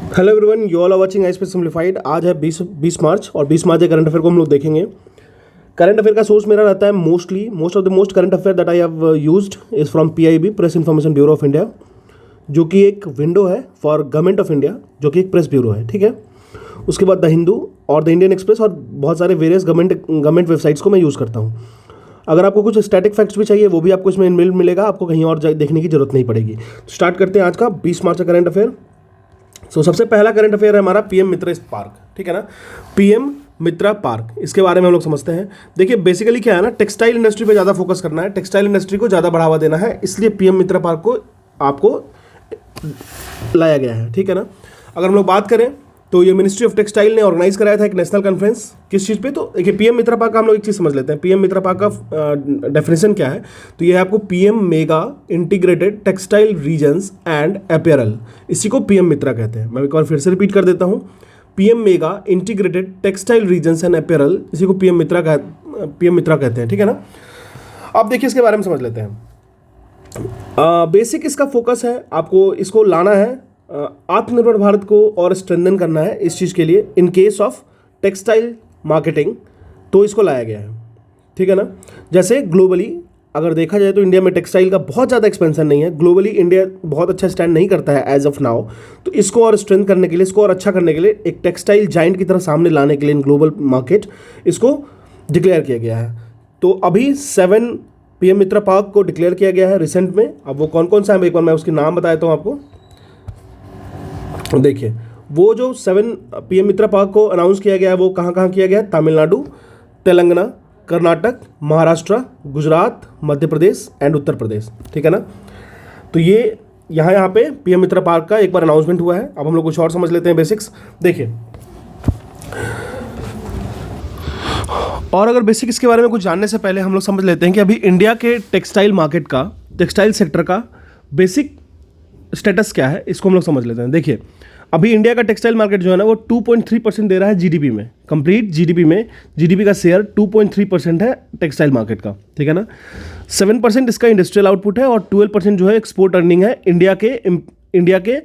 Hello everyone, you all are watching ISPS simplified. आज है 20 मार्च और 20 मार्च के करंट अफेयर को हम लोग देखेंगे। करंट अफेयर का सोर्स मेरा रहता है most of the most current affair that I have used is from PIB, press information bureau of India, जो कि एक विंडो है फॉर गवर्नमेंट ऑफ इंडिया, जो कि एक प्रेस ब्यूरो है। ठीक है। उसके बाद द हिंदू और द इंडियन एक्सप्रेस और बहुत सारे वेरियस गवर्नमेंट वेबसाइट्स को मैं यूज़ करता हूँ। अगर आपको कुछ स्टैटिक फैक्ट्स भी चाहिए वो भी आपको इसमें मिलेगा, आपको कहीं और देखने की जरूरत नहीं पड़ेगी। तो स्टार्ट करते हैं आज का 20 मार्च का करंट अफेयर। सबसे पहला करंट अफेयर है हमारा पीएम मित्रा पार्क। ठीक है ना, पीएम मित्रा पार्क, इसके बारे में हम लोग समझते हैं। देखिए बेसिकली क्या है ना, टेक्सटाइल इंडस्ट्री पे ज़्यादा फोकस करना है, टेक्सटाइल इंडस्ट्री को ज़्यादा बढ़ावा देना है, इसलिए पीएम मित्रा पार्क को आपको लाया गया है। ठीक है ना। अगर हम लोग बात करें तो ये मिनिस्ट्री ऑफ टेक्सटाइल ने ऑर्गेनाइज कराया था एक नेशनल कॉन्फ्रेंस। किस चीज़ पे? तो देखिए पीएम मित्रा पार्क का हम लोग एक चीज़ समझ लेते हैं। पीएम मित्रा पार्क का डेफिनेशन क्या है? तो ये है आपको PM mega integrated textile regions and apparel, इसी को पीएम मित्रा कहते हैं। मैं एक बार फिर से रिपीट कर देता हूँ, PM mega integrated textile regions and apparel, इसी को पीएम मित्रा कहते हैं। ठीक है ना। अब देखिए इसके बारे में समझ लेते हैं। बेसिक इसका फोकस है, आपको इसको लाना है, आत्मनिर्भर भारत को और स्ट्रेंथन करना है। इस चीज़ के लिए in case of textile marketing तो इसको लाया गया है। ठीक है ना। जैसे ग्लोबली अगर देखा जाए तो इंडिया में टेक्सटाइल का बहुत ज़्यादा एक्सपेंशन नहीं है, ग्लोबली इंडिया बहुत अच्छा स्टैंड नहीं करता है एज ऑफ नाउ। तो इसको और स्ट्रेंथ करने के लिए, इसको और अच्छा करने के लिए, एक टेक्सटाइल जाइंट की तरह सामने लाने के लिए इन ग्लोबल मार्केट, इसको डिक्लेयर किया गया है। तो अभी 7 पीएम मित्रा पार्क को डिक्लेयर किया गया है रिसेंट में। अब वो कौन कौन सा है एक बार मैं उसके नाम बता देता हूँ आपको। देखिए वो जो 7 पीएम मित्रा पार्क को अनाउंस किया गया है वो कहाँ कहाँ किया गया है? तमिलनाडु, तेलंगाना, कर्नाटक, महाराष्ट्र, गुजरात, मध्य प्रदेश एंड उत्तर प्रदेश। ठीक है ना। तो ये यहाँ पे पीएम मित्रा पार्क का एक बार अनाउंसमेंट हुआ है। अब हम लोग कुछ और समझ लेते हैं बेसिक्स। देखिए और अगर बेसिक इसके बारे में कुछ जानने से पहले हम लोग समझ लेते हैं कि अभी इंडिया के टेक्सटाइल मार्केट का, टेक्सटाइल सेक्टर का बेसिक स्टेटस क्या है, इसको हम लोग समझ लेते हैं। देखिए अभी इंडिया का टेक्सटाइल मार्केट जो है ना वो 2.3% दे रहा है जीडीपी में। कंप्लीट जीडीपी में जीडीपी का शेयर 2.3% है टेक्सटाइल मार्केट का। ठीक है ना। 7% इसका इंडस्ट्रियल आउटपुट है और 12% जो है एक्सपोर्ट अर्निंग है इंडिया के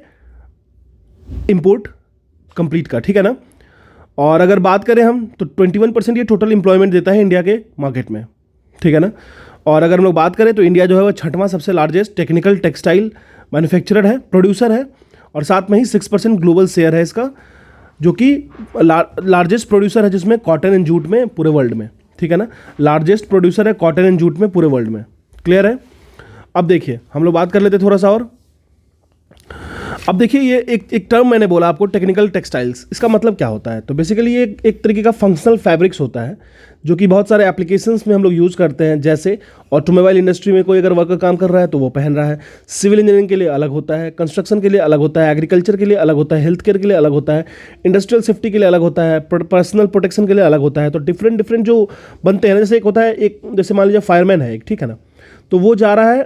इंपोर्ट कंप्लीट का। ठीक है ना। और अगर बात करें हम तो 21% ये टोटल एम्प्लॉयमेंट देता है इंडिया के मार्केट में। ठीक है ना। और अगर हम लोग बात करें तो इंडिया जो है वो 6वां सबसे लार्जेस्ट टेक्निकल टेक्सटाइल मैन्युफैक्चरर है, प्रोड्यूसर है, और साथ में ही 6% ग्लोबल शेयर है इसका, जो कि लार्जेस्ट प्रोड्यूसर है जिसमें कॉटन एंड जूट में पूरे वर्ल्ड में। ठीक है ना। लार्जेस्ट प्रोड्यूसर है कॉटन एंड जूट में पूरे वर्ल्ड में। क्लियर है। अब देखिए हम लोग बात कर लेते थोड़ा सा और। अब देखिए ये एक टर्म मैंने बोला आपको, टेक्निकल टेक्सटाइल्स, इसका मतलब क्या होता है? तो बेसिकली ये एक तरीके का फंक्शनल फैब्रिक्स होता है जो कि बहुत सारे एप्लीकेशंस में हम लोग यूज़ करते हैं। जैसे ऑटोमोबाइल इंडस्ट्री में कोई अगर वर्कर काम कर रहा है तो वो पहन रहा है, सिविल इंजीनियरिंग के लिए अलग होता है, कंस्ट्रक्शन के लिए अलग होता है, एग्रीकल्चर के लिए अलग होता है, हेल्थ केयर के लिए अलग होता है, इंडस्ट्रियल सेफ्टी के लिए अलग होता है, पर्सनल प्रोटेक्शन के लिए अलग होता है। तो डिफरेंट जो बनते हैं ना, जैसे एक होता है, एक जैसे मान लीजिए फायरमैन है एक, ठीक है ना, तो वो जा रहा है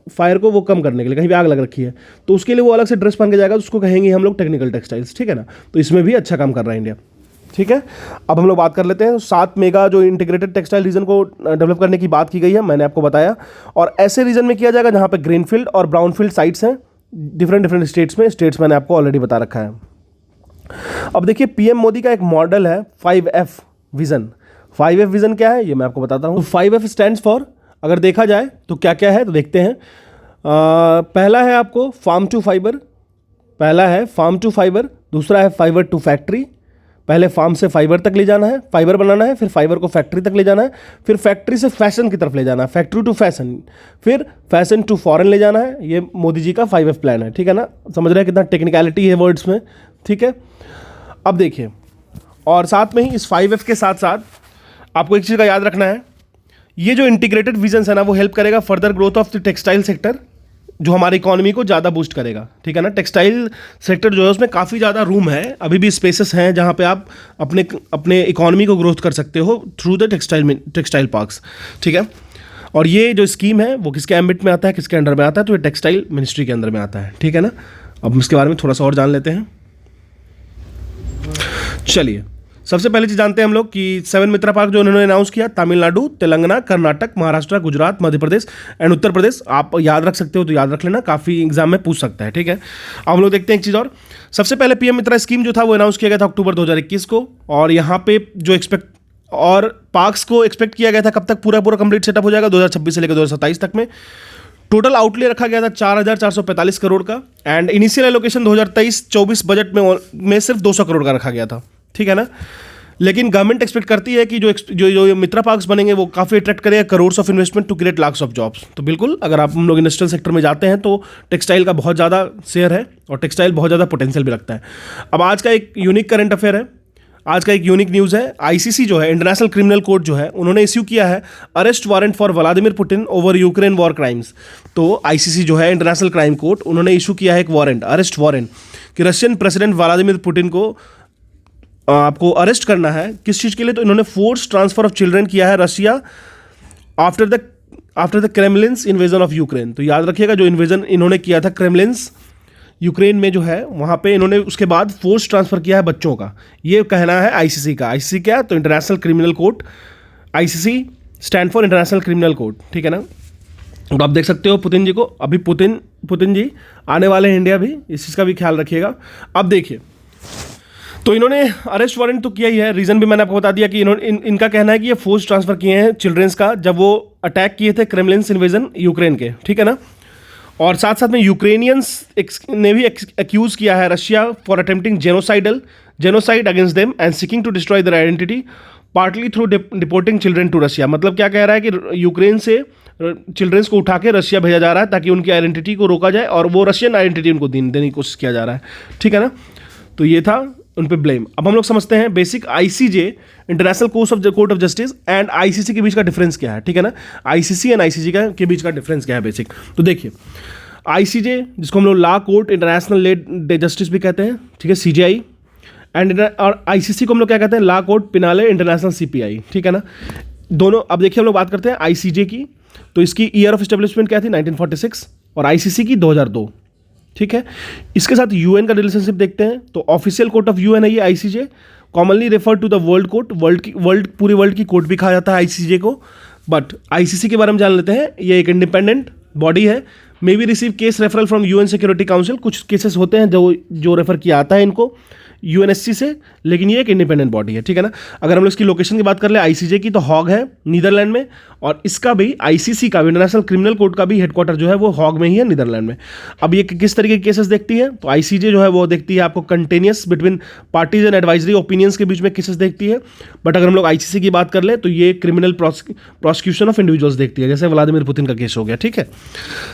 फायर को वो कम करने के लिए, कहीं भी आग लग रखी है तो उसके लिए वो अलग से ड्रेस पहन के जाएगा, तो उसको कहेंगे हम लोग टेक्निकल टेक्सटाइल्स। ठीक है ना। तो इसमें भी अच्छा काम कर रहा है इंडिया। ठीक है। अब हम लोग बात कर लेते हैं 7 मेगा जो इंटीग्रेटेड टेक्सटाइल रीजन को डेवलप करने की बात की गई है, मैंने आपको बताया। और ऐसे रीजन में किया जाएगा जहाँ पे ग्रीनफील्ड और ब्राउनफील्ड साइट्स हैं डिफरेंट स्टेट्स में। स्टेट्स मैंने आपको ऑलरेडी बता रखा है। अब देखिए पीएम मोदी का एक मॉडल है 5F विजन। 5F विजन क्या है ये मैं आपको बताता हूँ। 5F स्टैंड्स फॉर, अगर देखा जाए तो क्या क्या है तो देखते हैं। पहला है आपको फार्म टू फाइबर, दूसरा है फाइबर टू फैक्ट्री। पहले फार्म से फाइबर तक ले जाना है, फाइबर बनाना है, फिर फाइबर को फैक्ट्री तक ले जाना है, फिर फैक्ट्री से फैशन की तरफ ले जाना है, फैक्ट्री टू फैशन, फिर फैशन टू फॉरेन ले जाना है। ये मोदी जी का 5F प्लान है। ठीक है ना। समझ रहे हैं कितना टेक्निकलिटी है वर्ड्स में। ठीक है। अब देखिए और साथ में ही इस 5F के साथ साथ आपको एक चीज़ का याद रखना है, ये जो इंटीग्रेटेड विजन है ना वो हेल्प करेगा further growth of the textile sector, जो हमारी इकोनॉमी को ज़्यादा बूस्ट करेगा। ठीक है ना। टेक्सटाइल सेक्टर जो है उसमें काफ़ी ज़्यादा रूम है, अभी भी स्पेसेस हैं जहाँ पे आप अपने इकोनॉमी को ग्रोथ कर सकते हो थ्रू द टेक्सटाइल पार्क्स। ठीक है। और ये जो स्कीम है वो किसके एम्बिट में आता है, किसके अंडर में आता है? तो ये टेक्सटाइल मिनिस्ट्री के अंदर में आता है। ठीक है ना। अब इसके बारे में थोड़ा सा और जान लेते हैं। चलिए सबसे पहले चीज जानते हैं हम लोग कि 7 मित्रा पार्क जो उन्होंने अनाउंस किया, तमिलनाडु, तेलंगाना, कर्नाटक, महाराष्ट्र, गुजरात, मध्य प्रदेश एंड उत्तर प्रदेश। आप याद रख सकते हो तो याद रख लेना, काफी एग्जाम में पूछ सकता है, ठीक है। अब हम लोग देखते हैं एक चीज और। सबसे पहले पीएम मित्रा स्कीम जो था वो अनाउंस किया गया था अक्टूबर 2021 को, और यहाँ पे जो और पार्क्स को एक्सपेक्ट किया गया था कब तक पूरा कंप्लीट सेटअप हो जाएगा, 2026 से लेकर 2027 तक में। टोटल आउटले रखा गया था 4,445 करोड़ का, एंड इनिशियल एलोकेशन 2023-24 बजट में सिर्फ 200 करोड़ का रखा गया था, ठीक है ना। लेकिन गवर्नमेंट एक्सपेक्ट करती है कि जो मित्रा पार्क्स बनेंगे वो काफ़ी अट्रैक्ट करेगा crores of investment to create lakhs of jobs. तो बिल्कुल, अगर आप हम लोग इंडस्ट्रियल सेक्टर में जाते हैं तो टेक्सटाइल का बहुत ज़्यादा शेयर है और टेक्सटाइल बहुत ज़्यादा पोटेंशियल भी रखता है। अब आज का एक यूनिक करंट अफेयर है, आज का एक यूनिक न्यूज़ है। आईसीसी जो है, इंटरनेशनल क्रिमिनल कोर्ट जो है, उन्होंने इश्यू किया है arrest warrant for Vladimir Putin over Ukraine war crimes. तो आईसीसी जो है, इंटरनेशनल क्राइम कोर्ट, उन्होंने इशू किया है एक वारंट, अरेस्ट वारंट, कि रशियन प्रेसिडेंट व्लादिमीर पुतिन को आपको अरेस्ट करना है। किस चीज़ के लिए? तो इन्होंने फोर्स ट्रांसफर ऑफ चिल्ड्रन किया है Russia after the Kremlin's invasion of Ukraine. तो याद रखिएगा, जो इन्वेजन इन्होंने किया था क्रेमलिन्स यूक्रेन में जो है, वहाँ पे इन्होंने उसके बाद फोर्स ट्रांसफ़र किया है बच्चों का। ये कहना है आईसीसी का। आईसीसी क्या? तो international criminal court. ICC stand for international criminal court, ठीक है ना। तो आप देख सकते हो पुतिन जी को, अभी पुतिन जी आने वाले हैं इंडिया भी, इस चीज़ का भी ख्याल रखिएगा। अब देखिए, तो इन्होंने अरेस्ट वारंट तो किया ही है, रीज़न भी मैंने आपको बता दिया कि इनका कहना है कि ये फोर्स ट्रांसफ़र किए हैं चिल्ड्रंस का, जब वो अटैक किए थे क्रेमलिन्स इन्वेजन यूक्रेन के, ठीक है ना। और साथ साथ में यूक्रेनियंस ने भी एक्यूज़ किया है Russia for attempting genocide against them and seeking to destroy their identity partly through deporting children to Russia. मतलब क्या कह रहा है कि यूक्रेन से चिल्ड्रंस को उठा के रशिया भेजा जा रहा है ताकि उनकी आइडेंटिटी को रोका जाए, और वो रशियन आइडेंटिटी उनको देने की कोशिश किया जा रहा है, ठीक है ना। तो ये था उन पे ब्लेम। अब हम लोग समझते हैं basic ICJ, international court of justice, and ICC के बीच का डिफरेंस क्या है, ठीक है ना। आईसीसी एंड आईसीजे के बीच का डिफरेंस क्या है बेसिक। तो देखिए, आईसीजे जिसको हम लोग law court international led justice भी कहते हैं, ठीक है, सीजेआई, और आईसीसी को हम लोग क्या कहते हैं, लॉ कोर्ट पिनाले इंटरनेशनल सीपीआई, ठीक है ना। दोनों, अब देखिए हम लोग बात करते हैं आईसीजे की, तो इसकी ईयर ऑफ एस्टेब्लिशमेंट क्या थी, 1946, और आईसीसी की 2002, ठीक है। इसके साथ यूएन का रिलेशनशिप देखते हैं, तो ऑफिशियल कोर्ट ऑफ यूएन है ये ICJ, commonly refer to the world court, पूरे वर्ल्ड की कोर्ट भी कहा जाता है आईसीजे को। बट आईसीसी के बारे में जान लेते हैं, ये एक इंडिपेंडेंट बॉडी है, may be receive case referral from UN security council. कुछ केसेस होते हैं जो रेफर किया आता है इनको यूएनएससी से, लेकिन ये एक इंडिपेंडेंट बॉडी है, ठीक है ना। अगर हम लोग इसकी लोकेशन की बात कर ले आईसीजे की, तो हॉग है नीदरलैंड में, और इसका भी आईसीसी का भी, इंटरनेशनल क्रिमिनल कोर्ट का भी हेडक्वार्टर जो है वो हॉग में ही है, नीदरलैंड में। अब ये किस तरीके के केसेस देखती है, तो आईसीजे जो है वो देखती है आपको contentious between parties and advisory opinions के बीच में केसेस देखती है। बट अगर हम लोग आईसीसी की बात कर ले तो ये क्रिमिनल प्रोसिक्यूशन ऑफ इंडिविजुअल्स देखती है, जैसे व्लादिमीर पुतिन का केस हो गया, ठीक है।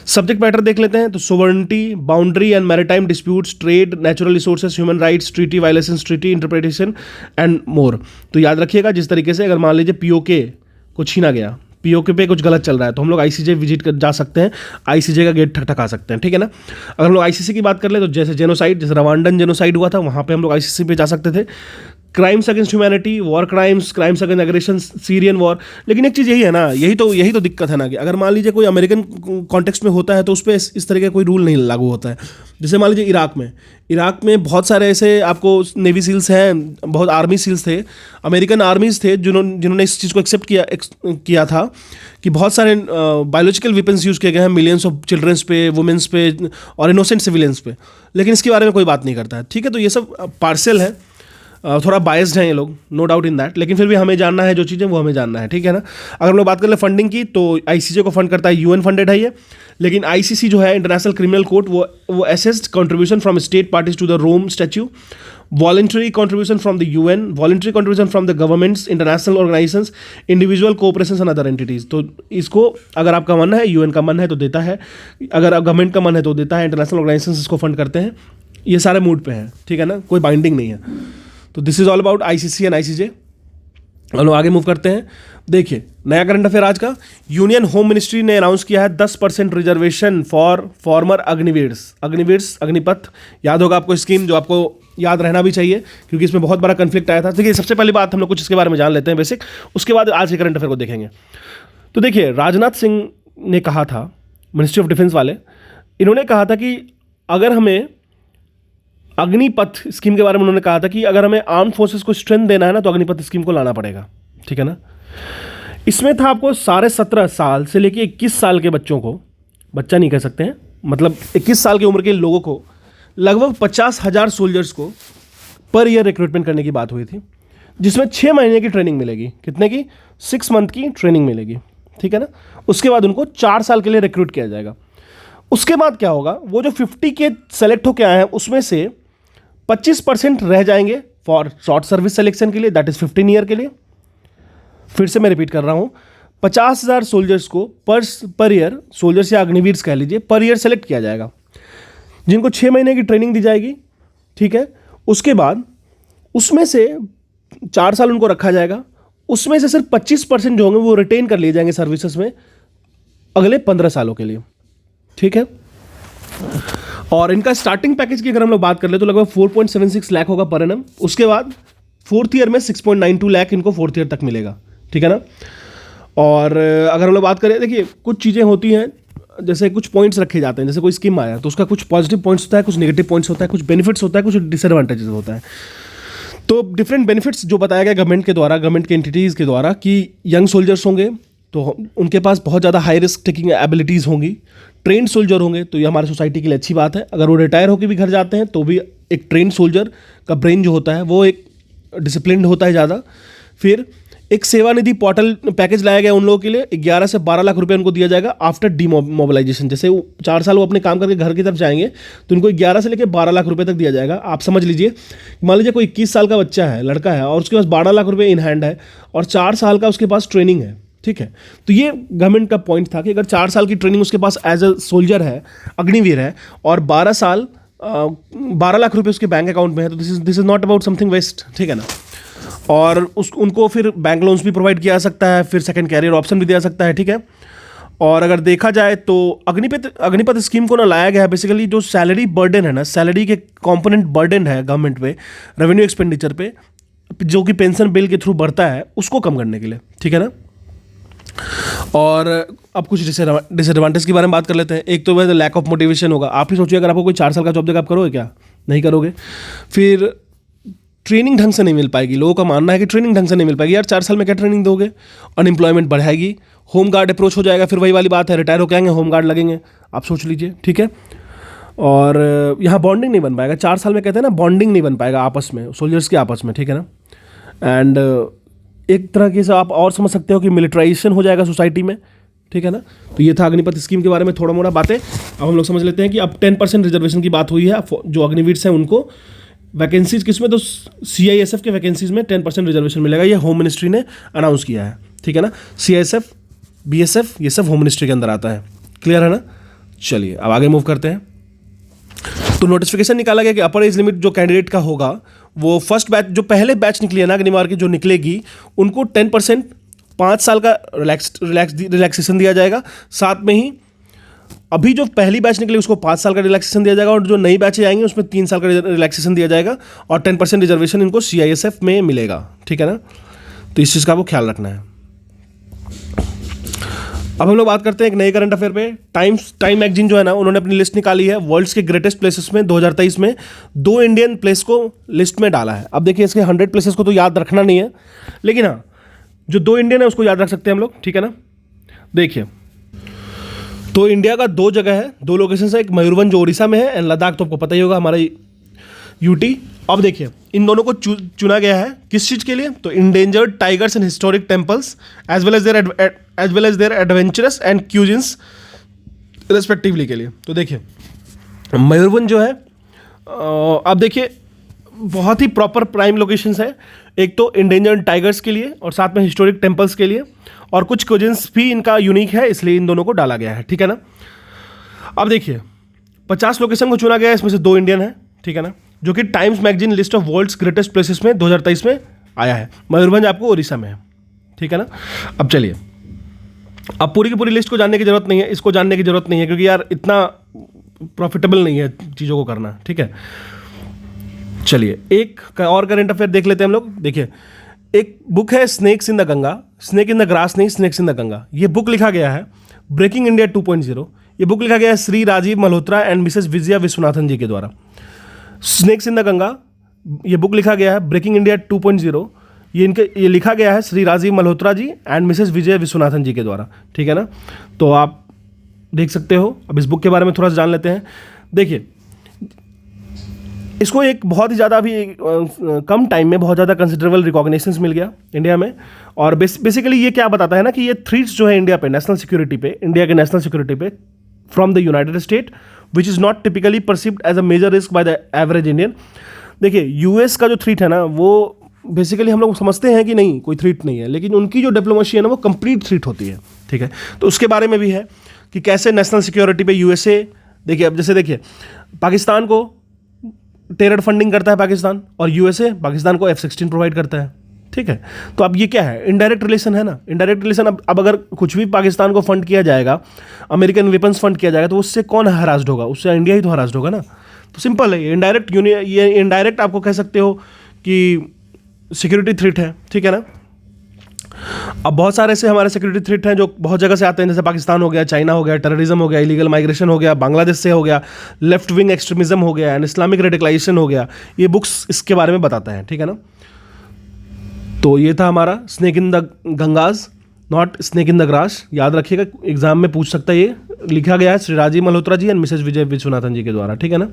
सब्जेक्ट मैटर देख लेते हैं, तो sovereignty, boundary and maritime disputes, trade, natural resources, human rights, treaty violations, treaty interpretation and more. तो याद रखिएगा, जिस तरीके से अगर मान लीजिए पीओके को छीना गया, पीओके पे कुछ गलत चल रहा है, तो हम लोग आईसीजे विजिट कर जा सकते हैं, आईसीजे का गेट ठकठका सकते हैं, ठीक है ना। अगर हम लोग आईसीसी की बात कर ले, तो जैसे जेनोसाइड, जैसे रवांडन जेनोसाइड हुआ था, वहाँ पे हम लोग आईसीसी पे जा सकते थे। Crimes against humanity, war crimes, crimes against aggression, Syrian war. लेकिन एक चीज़ यही है ना, यही तो दिक्कत है ना, कि अगर मान लीजिए कोई अमेरिकन कॉन्टेक्स्ट में होता है तो उस पर इस तरह का कोई रूल नहीं लागू होता है। जैसे मान लीजिए इराक में बहुत सारे ऐसे आपको नेवी सील्स हैं, बहुत आर्मी सील्स थे, अमेरिकन आर्मीज थे जिन्होंने इस चीज़ को एक्सेप्ट किया था कि बहुत सारे बायोलॉजिकल वेपन्स यूज़ किए गए हैं मिलियंस ऑफ चिल्ड्रंस पे, वुमेंस पे और इनोसेंट सिविलियंस पे, लेकिन इसके बारे में कोई बात नहीं करता है, ठीक है। तो ये सब पार्शियल है, थोड़ा बायस्ड हैं ये लोग, नो डाउट इन दैट, लेकिन फिर भी हमें जानना है जो चीज़ें वो हमें जानना है, ठीक है ना। अगर हम लोग बात कर ले फंडिंग की, तो आईसीजे को फंड करता है, यूएन फंडेड है ये, लेकिन आईसीसी जो है इंटरनेशनल क्रिमिनल कोर्ट, वो assessed contribution from state parties to the Rome statute, voluntary contribution from the UN, voluntary contribution from the governments, international organizations, individual cooperation and other entities. तो इसको अगर आपका मन है, यूएन का मन है तो देता है, अगर गवर्नमेंट का मन है तो देता है, इंटरनेशनल ऑर्गेनाइजेशंस इसको फंड करते हैं। ये सारे मूड पे हैं, ठीक है ना, कोई बाइंडिंग नहीं है। तो this is all about ICC and ICJ. हम लोग आगे मूव करते हैं। देखिए, नया करंट अफेयर आज का, यूनियन होम मिनिस्ट्री ने अनाउंस किया है 10% रिजर्वेशन फॉर फॉर्मर अग्निपथ। याद होगा आपको स्कीम, जो आपको याद रहना भी चाहिए क्योंकि इसमें बहुत बड़ा कन्फ्लिक्ट आया था। देखिए, सबसे पहली बात हम लोग कुछ इसके बारे में जान लेते हैं बेसिक, उसके बाद आज के करंट अफेयर को देखेंगे। तो देखिए, राजनाथ सिंह ने कहा था, मिनिस्ट्री ऑफ डिफेंस वाले, इन्होंने कहा था कि अगर हमें अग्निपथ स्कीम के बारे में उन्होंने कहा था कि अगर हमें आर्म फोर्सेस को स्ट्रेंथ देना है ना तो अग्निपथ स्कीम को लाना पड़ेगा, ठीक है ना। इसमें था आपको 17.5 साल से लेके 21 साल के बच्चों को, बच्चा नहीं कह सकते हैं, मतलब 21 साल की उम्र के लोगों को लगभग 50,000 सोल्जर्स को पर ईयर रिक्रूटमेंट करने की बात हुई थी, जिसमें 6 महीने की ट्रेनिंग मिलेगी। कितने की? 6 मंथ की ट्रेनिंग मिलेगी, ठीक है ना। उसके बाद उनको 4 साल के लिए रिक्रूट किया जाएगा। उसके बाद क्या होगा, वो जो 50 के सेलेक्ट होकर आए हैं उसमें से 25% रह जाएंगे फॉर शॉर्ट सर्विस सिलेक्शन के लिए, दैट इज 15 ईयर के लिए। फिर से मैं रिपीट कर रहा हूं, 50,000 सोल्जर्स को पर ईयर, सोल्जर्स या अग्निवीर कह लीजिए, पर ईयर सेलेक्ट किया जाएगा, जिनको 6 महीने की ट्रेनिंग दी जाएगी, ठीक है। उसके बाद उसमें से 4 साल उनको रखा जाएगा, उसमें से सिर्फ 25% जो होंगे वो रिटेन कर लिए जाएंगे सर्विसेज में अगले 15 सालों के लिए, ठीक है। और इनका स्टार्टिंग पैकेज की अगर हम लोग बात कर ले तो लगभग 4.76 लाख होगा पर एनम। उसके बाद 4th ईयर में 6.92 लाख इनको 4th ईयर तक मिलेगा, ठीक है ना। और अगर हम लोग बात करें, देखिए कुछ चीज़ें होती हैं, जैसे कुछ पॉइंट्स रखे जाते हैं, जैसे कोई स्कीम आया तो उसका कुछ पॉजिटिव पॉइंट्स होता है, कुछ नेगेटिव पॉइंट्स होता है, कुछ बेनिफिट्स होता है, कुछ डिसएडवांटेजेस होता है। तो डिफरेंट बेनिफिट्स जो बताया गया गवर्नमेंट के द्वारा, गवर्नमेंट के एंटिटीज़ के द्वारा, कि यंग सोल्जर्स होंगे तो उनके पास बहुत ज़्यादा हाई रिस्क टेकिंग एबिलिटीज़ होंगी, ट्रेंड सोल्जर होंगे तो ये हमारी सोसाइटी के लिए अच्छी बात है। अगर वो रिटायर होकर भी घर जाते हैं तो भी एक ट्रेंड सोल्जर का ब्रेन जो होता है वो एक डिसिप्लिन होता है ज़्यादा। फिर एक सेवानिधि पोर्टल पैकेज लाया गया उन लोगों के लिए, 11 से 12 लाख रुपए उनको दिया जाएगा आफ्टर डीमोबिलाइजेशन। जैसे वो 4 साल वो अपने काम करके घर की तरफ जाएंगे तो उनको 11 से लेकर 12 लाख रुपए तक दिया जाएगा। आप समझ लीजिए, मान लीजिए कोई 21 साल का बच्चा है, लड़का है, और उसके पास 12 लाख रुपए इन हैंड है और 4 साल का उसके पास ट्रेनिंग है, ठीक है। तो ये गवर्नमेंट का पॉइंट था कि अगर 4 साल की ट्रेनिंग उसके पास एज अ सोल्जर है, अग्निवीर है, और 12 लाख रुपए उसके बैंक अकाउंट में है, तो this is not about something west, ठीक है ना। और उनको फिर बैंक लोन्स भी प्रोवाइड किया जा सकता है, फिर सेकंड कैरियर ऑप्शन भी दिया जा सकता है, ठीक है। और अगर देखा जाए तो अग्निपथ स्कीम को ना लाया गया है बेसिकली जो सैलरी बर्डन है ना, सैलरी के कंपोनेंट बर्डन है गवर्नमेंट पे, रेवेन्यू एक्सपेंडिचर पे, जो कि पेंशन बिल के थ्रू बढ़ता है, उसको कम करने के लिए, ठीक है ना। और अब कुछ डिसएडवांटेज के बारे में बात कर लेते हैं। एक तो वह लैक ऑफ मोटिवेशन होगा। आप ही सोचिए, अगर आपको कोई 4 साल का जॉब देगा, आप करोगे क्या? नहीं करोगे। फिर ट्रेनिंग ढंग से नहीं मिल पाएगी, लोगों का मानना है कि ट्रेनिंग ढंग से नहीं मिल पाएगी। यार 4 साल में क्या ट्रेनिंग दोगे? अनएम्प्लॉयमेंट बढ़ाएगी, होम गार्ड अप्रोच हो जाएगा, फिर वही वाली बात है, रिटायर होकर आएंगे होम गार्ड लगेंगे, आप सोच लीजिए, ठीक है। और यहाँ बॉन्डिंग नहीं बन पाएगा 4 साल में, कहते हैं ना, बॉन्डिंग नहीं बन पाएगा आपस में, सोल्जर्स के आपस में, ठीक है ना। एंड एक तरह के से आप और समझ सकते हो कि मिलिट्राइजेशन हो जाएगा सोसाइटी में, ठीक है ना। तो ये था अग्निपथ स्कीम के बारे में थोड़ा मोड़ा बातें। अब हम लोग समझ लेते हैं कि अब 10% रिजर्वेशन की बात हुई है, जो अग्निवीर हैं उनको वैकेंसीज किसमें, तो CISF के वैकेंसीज में 10% रिजर्वेशन मिलेगा। ये होम मिनिस्ट्री ने अनाउंस किया है, ठीक है ना। CISF, BSF ये सब होम मिनिस्ट्री के अंदर आता है, क्लियर है ना। चलिए अब आगे मूव करते हैं। तो नोटिफिकेशन निकाला गया कि अपर एज लिमिट जो कैंडिडेट का होगा, वो फर्स्ट बैच, जो पहले बैच निकली है ना अग्निवीर की, जो निकलेगी उनको 10% 5 साल का रिलैक्सेशन दिया जाएगा। साथ में ही अभी जो पहली बैच निकली उसको 5 साल का रिलैक्सेशन दिया जाएगा, और जो नई बैचें आएंगी उसमें 3 साल का रिलैक्सेशन दिया जाएगा, और 10% रिजर्वेशन इनको CISF में मिलेगा, ठीक है ना। तो इस चीज़ का आपको ख्याल रखना है। अब हम लोग बात करते हैं एक नए करंट अफेयर पे। टाइम मैगजीन जो है ना, उन्होंने अपनी लिस्ट निकाली है वर्ल्ड्स के ग्रेटेस्ट प्लेसेस में 2023 में 2 इंडियन प्लेस को लिस्ट में डाला है। अब देखिए, इसके 100 प्लेसेस को तो याद रखना नहीं है, लेकिन हाँ जो 2 इंडियन है उसको याद रख सकते हैं हम लोग, ठीक है ना। देखिए, तो इंडिया का 2 जगह है, 2 लोकेशन है, एक मयूरभंज जो उड़ीसा में है, एंड लद्दाख तो आपको पता ही होगा हमारा UT। अब देखिए, इन दोनों को चुना गया है किस चीज़ के लिए, तो endangered tigers and historic temples as well as their adventures and cuisines respectively के लिए। तो देखिए, मयूरभंज जो है, आप देखिए बहुत ही प्रॉपर प्राइम लोकेशंस है, एक तो इंडेंजर्ड टाइगर्स के लिए और साथ में हिस्टोरिक टेम्पल्स के लिए, और कुछ क्यूजिन्स भी इनका यूनिक है, इसलिए इन दोनों को डाला गया है, ठीक है ना। अब देखिए, 50 लोकेशन को चुना गया है, इसमें से 2 इंडियन है, ठीक है ना, जो कि Times magazine list of world's greatest places में 2023 में आया है। मयूरभंज आपको उड़ीसा में है, ठीक है ना। अब चलिए, अब पूरी की पूरी लिस्ट को जानने की जरूरत नहीं है, इसको जानने की जरूरत नहीं है, क्योंकि यार इतना प्रॉफिटेबल नहीं है चीज़ों को करना, ठीक है। चलिए एक और करंट अफेयर देख लेते हैं हम लोग। देखिए, एक बुक है snakes in the Ganga, snake in the grass नहीं, स्नेक्स इन द गंगा। ये बुक लिखा गया है ब्रेकिंग इंडिया 2.0। ये बुक लिखा गया है श्री राजीव मल्होत्रा एंड मिसेस विजया विश्वनाथन जी के द्वारा। स्नेक्स इन द गंगा, ये बुक लिखा गया है ब्रेकिंग इंडिया 2.0, ये लिखा गया है श्री राजीव मल्होत्रा जी एंड मिसेस विजय विश्वनाथन जी के द्वारा, ठीक है ना। तो आप देख सकते हो। अब इस बुक के बारे में थोड़ा सा जान लेते हैं। देखिए, इसको एक बहुत ही ज़्यादा अभी कम टाइम में बहुत ज़्यादा कंसिडरेबल रिकॉग्निशंस मिल गया इंडिया में। और बेसिकली ये क्या बताता है ना कि ये थ्रेट्स जो है इंडिया पे, नेशनल सिक्योरिटी पे, इंडिया के नेशनल सिक्योरिटी पे from the United State which is not typically perceived as a major risk by the average Indian. देखिए, यूएस का जो थ्रेट है ना, वो बेसिकली हम लोग समझते हैं कि नहीं कोई थ्रेट नहीं है, लेकिन उनकी जो डिप्लोमेसी है ना वो कंप्लीट थ्रेट होती है, ठीक है। तो उसके बारे में भी है कि कैसे नेशनल सिक्योरिटी पे यूएसए, देखिए अब जैसे देखिए पाकिस्तान को टेरर फंडिंग करता है पाकिस्तान, और यूएसए पाकिस्तान को F-16 प्रोवाइड करता है, ठीक है। तो अब ये क्या है, इनडायरेक्ट रिलेशन है ना, इनडायरेक्ट रिलेशन। अब अगर कुछ भी पाकिस्तान को फंड किया जाएगा, अमेरिकन वेपन्स फंड किया जाएगा, तो उससे कौन हरास्ड होगा? उससे इंडिया ही तो हरास्ड होगा ना। तो सिंपल है, ये इनडायरेक्ट आपको कह सकते हो कि सिक्योरिटी थ्रेट है, ठीक है ना। अब बहुत सारे ऐसे हमारे सिक्योरिटी थ्रेट हैं जो बहुत जगह से आते हैं, जैसे पाकिस्तान हो गया, चाइना हो गया, टेररिज्म हो गया, इलीगल माइग्रेशन हो गया, बांग्लादेश से हो गया, लेफ्ट विंग एक्सट्रीमिज्म हो गया, एंड इस्लामिक रेडिकलाइजेशन हो गया। ये बुक्स इसके बारे में बताता है, ठीक है ना। तो ये था हमारा snake in the Ganges, not snake in the grass. याद रखिएगा, एग्जाम में पूछ सकता है। ये लिखा गया है श्री राजीव मल्होत्रा जी एंड मिसेस विजय विश्वनाथन जी के द्वारा, ठीक है ना।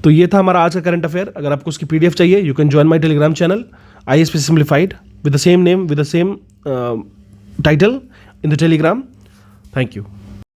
तो ये था हमारा आज का करंट अफेयर। अगर आपको उसकी PDF चाहिए, you can join my Telegram channel ISP Simplified with the same name, with the same title in the Telegram. Thank you.